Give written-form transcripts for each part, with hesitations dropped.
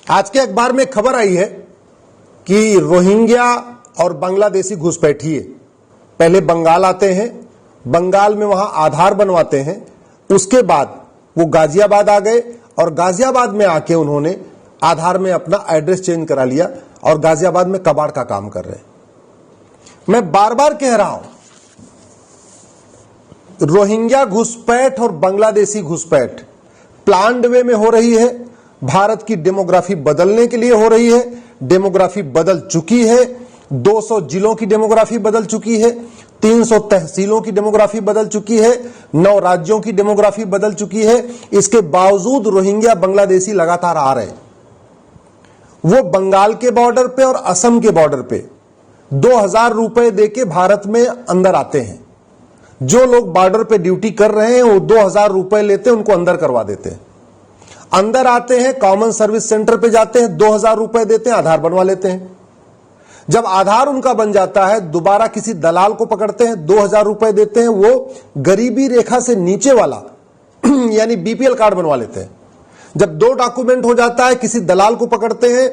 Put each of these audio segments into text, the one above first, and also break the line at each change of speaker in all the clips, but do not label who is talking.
आज के अखबार में खबर आई है कि रोहिंग्या और बांग्लादेशी घुसपैठिए पहले बंगाल आते हैं, बंगाल में वहां आधार बनवाते हैं, उसके बाद वो गाजियाबाद आ गए और गाजियाबाद में आके उन्होंने आधार में अपना एड्रेस चेंज करा लिया और गाजियाबाद में कबाड़ का काम कर रहे हैं। मैं बार बार कह रहा हूं, रोहिंग्या घुसपैठ और बांग्लादेशी घुसपैठ प्लान्ड वे में हो रही है। भारत की डेमोग्राफी बदलने के लिए हो रही है। डेमोग्राफी बदल चुकी है। 200 जिलों की डेमोग्राफी बदल चुकी है। 300 तहसीलों की डेमोग्राफी बदल चुकी है। 9 राज्यों की डेमोग्राफी बदल चुकी है। इसके बावजूद रोहिंग्या बांग्लादेशी लगातार आ रहे हैं। वो बंगाल के बॉर्डर पे और असम के बॉर्डर पे 2000 रुपए देके भारत में अंदर आते हैं। जो लोग बॉर्डर पे ड्यूटी कर रहे हैं वो 2000 रुपए लेते हैं, उनको अंदर करवा देते हैं। अंदर आते हैं, कॉमन सर्विस सेंटर पे जाते हैं, 2000 रुपए देते हैं, आधार बनवा लेते हैं। जब आधार उनका बन जाता है, दोबारा किसी दलाल को पकड़ते हैं, 2000 रुपए देते हैं, वो गरीबी रेखा से नीचे वाला यानी बीपीएल कार्ड बनवा लेते हैं। जब 2 डॉक्यूमेंट हो जाता है, किसी दलाल को पकड़ते हैं,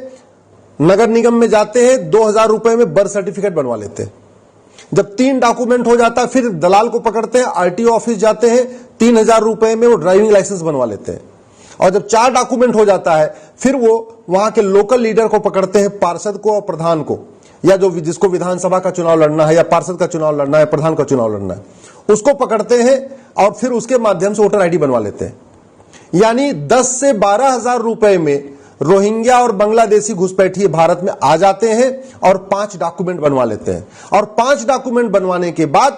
नगर निगम में जाते हैं, 2000 रुपए में बर्थ सर्टिफिकेट बनवा लेते हैं। जब 3 डॉक्यूमेंट हो जाता है, फिर दलाल को पकड़ते हैं, आरटीओ ऑफिस जाते हैं, 3000 रुपए में वो ड्राइविंग लाइसेंस बनवा लेते हैं। और जब 4 डॉक्यूमेंट हो जाता है, फिर वो वहां के लोकल लीडर को पकड़ते हैं, पार्षद को और प्रधान को, या जो जिसको विधानसभा का चुनाव लड़ना है या पार्षद का चुनाव लड़ना है, प्रधान का चुनाव लड़ना है, उसको पकड़ते हैं और फिर उसके माध्यम से वोटर आईडी बनवा लेते हैं। यानी 10 से 12,000 रुपए में रोहिंग्या और बांग्लादेशी घुसपैठिए भारत में आ जाते हैं और 5 डॉक्यूमेंट बनवा लेते हैं। और 5 डॉक्यूमेंट बनवाने के बाद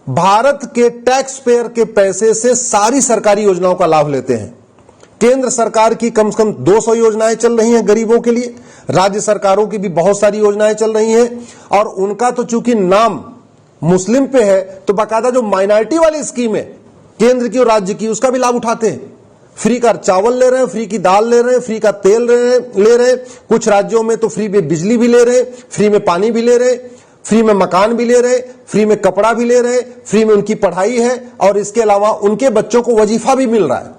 भारत के टैक्स पेयर के पैसे से सारी सरकारी योजनाओं का लाभ लेते हैं। केंद्र सरकार की कम से कम 200 योजनाएं चल रही हैं गरीबों के लिए, राज्य सरकारों की भी बहुत सारी योजनाएं चल रही हैं। और उनका तो चूंकि नाम मुस्लिम पे है, तो बाकायदा जो माइनॉरिटी वाली स्कीम है केंद्र की और राज्य की, उसका भी लाभ उठाते हैं। फ्री का चावल ले रहे हैं, फ्री की दाल ले रहे हैं, फ्री का तेल ले रहे हैं, कुछ राज्यों में तो फ्री में बिजली भी ले रहे हैं, फ्री में पानी भी ले रहे हैं, फ्री में मकान भी ले रहे, फ्री में कपड़ा भी ले रहे, फ्री में उनकी पढ़ाई है, और इसके अलावा उनके बच्चों को वजीफा भी मिल रहा है।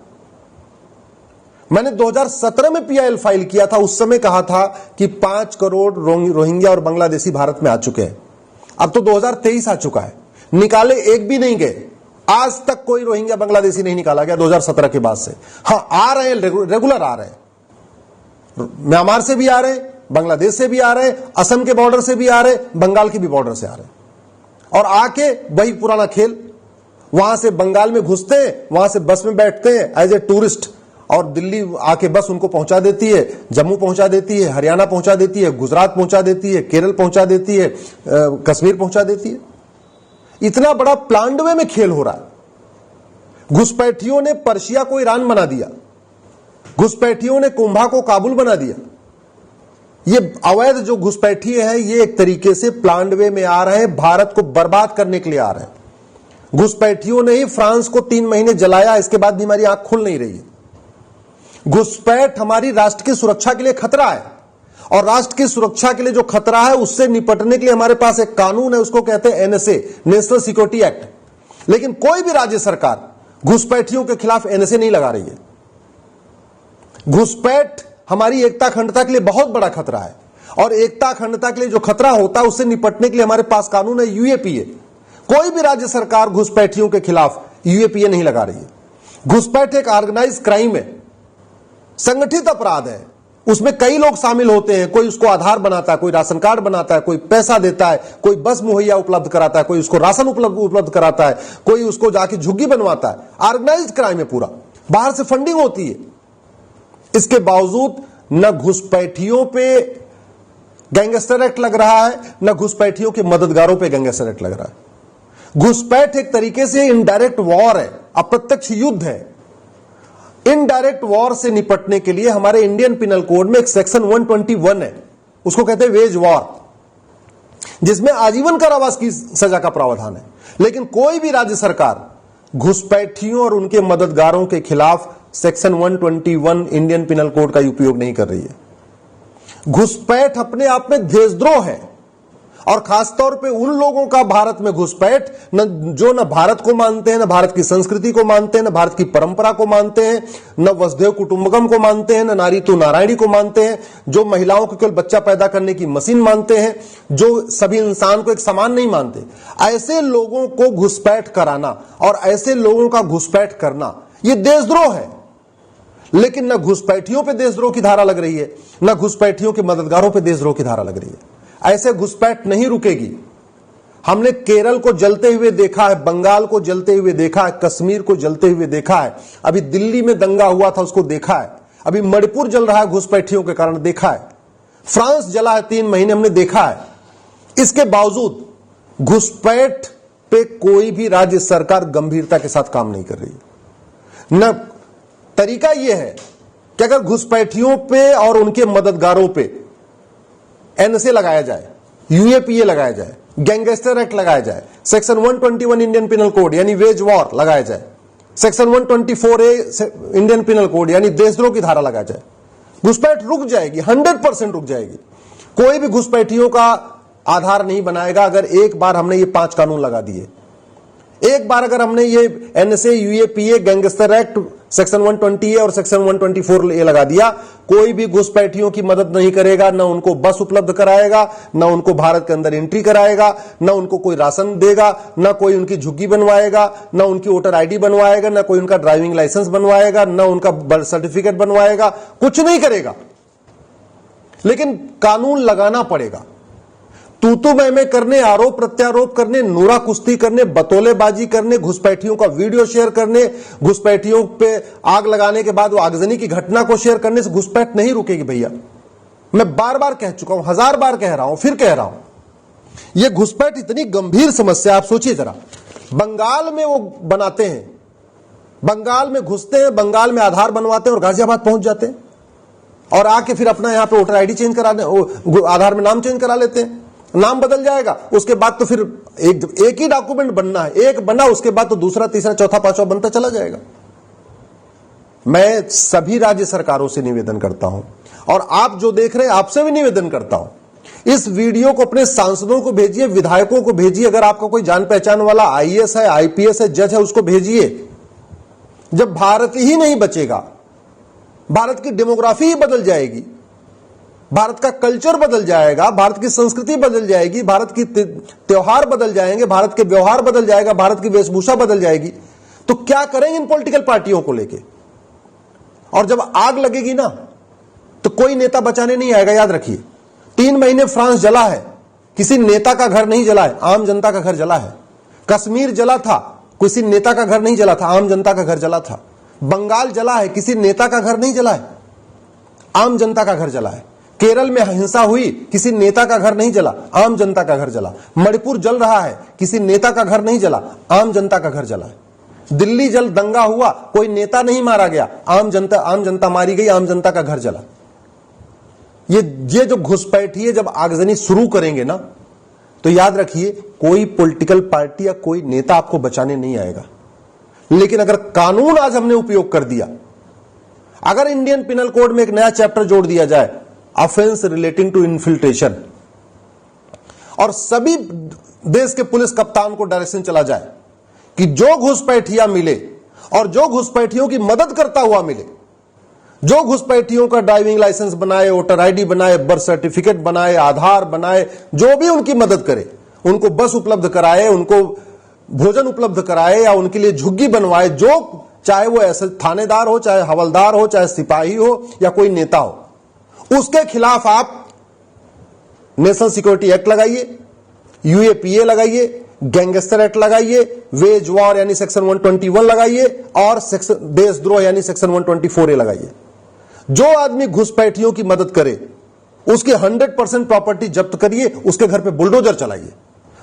मैंने 2017 में पीआईएल फाइल किया था, उस समय कहा था कि 5 करोड़ रोहिंग्या और बांग्लादेशी भारत में आ चुके हैं। अब तो 2023 आ चुका है, निकाले एक भी नहीं गए। आज तक कोई रोहिंग्या बांग्लादेशी नहीं निकाला गया 2017 के बाद से। हां, आ रहे हैं, रेगुलर आ रहे हैं, म्यांमार से भी आ रहे हैं, बांग्लादेश से भी आ रहे हैं, असम के बॉर्डर से भी आ रहे हैं, बंगाल के भी बॉर्डर से आ रहे हैं। और आके वही पुराना खेल, वहां से बंगाल में घुसते हैं, वहां से बस में बैठते हैं एज ए टूरिस्ट, और दिल्ली आके बस उनको पहुंचा देती है, जम्मू पहुंचा देती है, हरियाणा पहुंचा देती है, गुजरात पहुंचा देती है, केरल पहुंचा देती है, कश्मीर पहुंचा देती है। इतना बड़ा प्लान्ड वे में खेल हो रहा है। घुसपैठियों ने पर्शिया को ईरान बना दिया, घुसपैठियों ने कुंभा को काबुल बना दिया। ये अवैध जो घुसपैठिए हैं, ये एक तरीके से प्लान्ड वे में आ रहे हैं, भारत को बर्बाद करने के लिए आ रहे हैं। घुसपैठियों ने ही फ्रांस को 3 महीने जलाया, इसके बाद भी हमारी आंख खुल नहीं रही है। घुसपैठ हमारी राष्ट्र की सुरक्षा के लिए खतरा है, और राष्ट्र की सुरक्षा के लिए जो खतरा है उससे निपटने के लिए हमारे पास एक कानून है, उसको कहते हैं एनएसए, नेशनल सिक्योरिटी एक्ट। लेकिन कोई भी राज्य सरकार घुसपैठियों के खिलाफ एनएसए नहीं लगा रही है। घुसपैठ हमारी एकता अखंडता के लिए बहुत बड़ा खतरा है, और एकता अखंडता के लिए जो खतरा होता है उससे निपटने के लिए हमारे पास कानून है यूएपीए। कोई भी राज्य सरकार घुसपैठियों के खिलाफ यूएपीए नहीं लगा रही है। घुसपैठ एक ऑर्गेनाइज क्राइम है, संगठित अपराध है। उसमें कई लोग शामिल होते हैं, कोई उसको आधार बनाता है, कोई राशन कार्ड बनाता है, कोई पैसा देता है, कोई बस मुहैया उपलब्ध कराता है, कोई उसको राशन उपलब्ध कराता है, कोई उसको जाके झुग्गी बनवाता है। ऑर्गेनाइज्ड क्राइम है पूरा, बाहर से फंडिंग होती है। इसके बावजूद न घुसपैठियों पे गैंगस्टर एक्ट लग रहा है, न घुसपैठियों के मददगारों पे गैंगस्टर एक्ट लग रहा है। घुसपैठ एक तरीके से इनडायरेक्ट वॉर है, अप्रत्यक्ष युद्ध है। इनडायरेक्ट वॉर से निपटने के लिए हमारे इंडियन पिनल कोड में एक सेक्शन 121 है, उसको कहते हैं वेज वॉर, जिसमें आजीवन कारावास की सजा का प्रावधान है। लेकिन कोई भी राज्य सरकार घुसपैठियों और उनके मददगारों के खिलाफ सेक्शन 121 इंडियन पिनल कोड का उपयोग नहीं कर रही है। घुसपैठ अपने आप में देशद्रोह है, और खासतौर पे उन लोगों का भारत में घुसपैठ जो न भारत को मानते हैं, न भारत की संस्कृति को मानते हैं, न भारत की परंपरा को मानते हैं, न वसुधैव कुटुंबकम को मानते हैं, न नारी तू नारायणी को मानते हैं, जो महिलाओं को केवल बच्चा पैदा करने की मशीन मानते हैं, जो सभी इंसान को एक समान नहीं मानते। ऐसे लोगों को घुसपैठ कराना और ऐसे लोगों का घुसपैठ करना यह देशद्रोह है। लेकिन न घुसपैठियों पे देशद्रोह की धारा लग रही है, न घुसपैठियों के मददगारों पे देशद्रोह की धारा लग रही है। ऐसे घुसपैठ नहीं रुकेगी। हमने केरल को जलते हुए देखा है, बंगाल को जलते हुए देखा है, कश्मीर को जलते हुए देखा है, अभी दिल्ली में दंगा हुआ था उसको देखा है, अभी मणिपुर जल रहा है घुसपैठियों के कारण देखा है, फ्रांस जला है 3 महीने हमने देखा है। इसके बावजूद घुसपैठ पे कोई भी राज्य सरकार गंभीरता के साथ काम नहीं कर रही है। न तरीका यह है कि अगर घुसपैठियों पे और उनके मददगारों पे एनएसए लगाया जाए, यूएपीए लगाया जाए, गैंगस्टर एक्ट लगाया जाए, सेक्शन 121 इंडियन पिनल कोड यानी वेज वॉर लगाया जाए, section 124A Indian penal code यानी देशद्रोह की धारा लगाया जाए, घुसपैठ रुक जाएगी, 100% रुक जाएगी। कोई भी घुसपैठियों का आधार नहीं बनाएगा अगर एक बार हमने ये 5 कानून लगा दिए। एक बार अगर हमने ये NSA, UAPA, gangster act, section 120A और सेक्शन 124A लगा दिया, कोई भी घुसपैठियों की मदद नहीं करेगा, न उनको बस उपलब्ध कराएगा, न उनको भारत के अंदर एंट्री कराएगा, न उनको कोई राशन देगा, न कोई उनकी झुग्गी बनवाएगा, न उनकी वोटर आईडी बनवाएगा, न कोई उनका ड्राइविंग लाइसेंस बनवाएगा, न उनका बर्थ सर्टिफिकेट बनवाएगा, कुछ नहीं करेगा। लेकिन कानून लगाना पड़ेगा। तू मैं करने, आरोप प्रत्यारोप करने, नूरा कुश्ती करने, बतौलेबाजी करने, घुसपैठियों का वीडियो शेयर करने, घुसपैठियों पे आग लगाने के बाद वो आगजनी की घटना को शेयर करने से घुसपैठ नहीं रुकेगी भैया। मैं बार बार कह चुका हूं, 1000 बार कह रहा हूं, फिर कह रहा हूं। ये घुसपैठ इतनी गंभीर समस्या, आप सोचिए जरा। बंगाल में वो बनाते हैं, बंगाल में घुसते हैं, बंगाल में आधार बनवाते हैं और गाजियाबाद पहुंच जाते हैं और आके फिर अपना यहां पे वोटर आईडी चेंज कराने, आधार में नाम चेंज करा लेते हैं। नाम बदल जाएगा, उसके बाद तो फिर एक ही डॉक्यूमेंट बनना है, एक बना उसके बाद तो दूसरा, तीसरा, चौथा, पांचवा बनता चला जाएगा। मैं सभी राज्य सरकारों से निवेदन करता हूं और आप जो देख रहे हैं आपसे भी निवेदन करता हूं, इस वीडियो को अपने सांसदों को भेजिए, विधायकों को भेजिए, अगर आपका कोई जान पहचान वाला आईएएस है, आईपीएस है, जज है, उसको भेजिए। जब भारत ही नहीं बचेगा, भारत की डेमोग्राफी ही बदल जाएगी, भारत का कल्चर बदल जाएगा, भारत की संस्कृति बदल जाएगी, भारत की त्योहार बदल जाएंगे, भारत के व्यवहार बदल जाएगा, भारत की वेशभूषा बदल जाएगी, तो क्या करेंगे इन पॉलिटिकल पार्टियों को लेके? और जब आग लगेगी ना तो कोई नेता बचाने नहीं आएगा, याद रखिए। 3 महीने फ्रांस जला है, किसी नेता का घर नहीं जला है, आम जनता का घर जला है। कश्मीर जला था, किसी नेता का घर नहीं जला था, आम जनता का घर जला था। बंगाल जला है, किसी नेता का घर नहीं जला है, आम जनता का घर जला है। केरल में हिंसा हुई, किसी नेता का घर नहीं जला, आम जनता का घर जला। मणिपुर जल रहा है, किसी नेता का घर नहीं जला, आम जनता का घर जला है। दिल्ली जल दंगा हुआ, कोई नेता नहीं मारा गया, आम जनता मारी गई, आम जनता का घर जला। ये जो घुसपैठिए जब आगजनी शुरू करेंगे ना, तो याद रखिए कोई पॉलिटिकल पार्टी या कोई नेता आपको बचाने नहीं आएगा। लेकिन अगर कानून आज हमने उपयोग कर दिया, अगर इंडियन पिनल कोड में एक नया चैप्टर जोड़ दिया जाए, ऑफेंस रिलेटिंग टू इन्फिल्ट्रेशन, और सभी देश के पुलिस कप्तान को डायरेक्शन चला जाए कि जो घुसपैठिया मिले और जो घुसपैठियों की मदद करता हुआ मिले, जो घुसपैठियों का ड्राइविंग लाइसेंस बनाए, वोटर आईडी बनाए, बर्थ सर्टिफिकेट बनाए, आधार बनाए, जो भी उनकी मदद करे, उनको बस उपलब्ध कराए, उनको भोजन उपलब्ध कराए या उनके लिए झुग्गी बनवाए, जो चाहे वो ऐसे थानेदार हो, चाहे हवलदार हो, चाहे सिपाही हो या कोई नेता हो, उसके खिलाफ आप नेशनल सिक्योरिटी एक्ट लगाइए, यूएपीए लगाइए, गैंगस्टर एक्ट लगाइए, वेज वॉर यानी सेक्शन 121 लगाइए और सेक्शन देशद्रोह यानी सेक्शन 124A लगाइए। जो आदमी घुसपैठियों की मदद करे उसकी 100% प्रॉपर्टी जब्त करिए, उसके घर पे बुलडोजर चलाइए।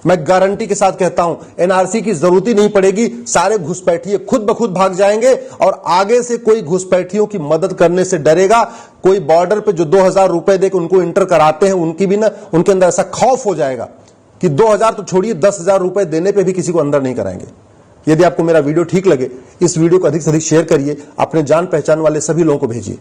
मैं गारंटी के साथ कहता हूं एनआरसी की जरूरत ही नहीं पड़ेगी, सारे घुसपैठिए खुद ब खुद भाग जाएंगे और आगे से कोई घुसपैठियों की मदद करने से डरेगा। कोई बॉर्डर पे जो 2000 रुपए देकर उनको इंटर कराते हैं, उनकी भी ना, उनके अंदर ऐसा खौफ हो जाएगा कि 2000 तो छोड़िए, 10,000 रुपए देने पे भी किसी को अंदर नहीं कराएंगे। यदि आपको मेरा वीडियो ठीक लगे, इस वीडियो को अधिक से अधिक शेयर करिए, अपने जान पहचान वाले सभी लोगों को भेजिए।